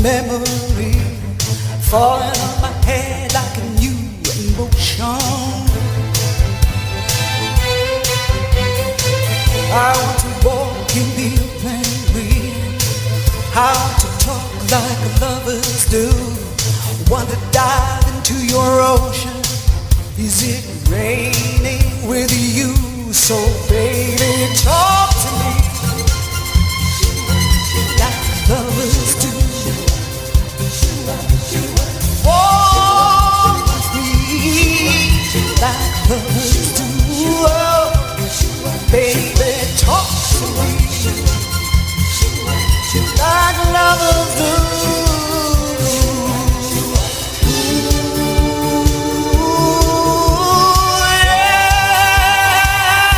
memory falling on my head like a new emotion. I want to walk in the open wind. I want to talk like lovers do. Want to dive into your ocean. Is it raining with you so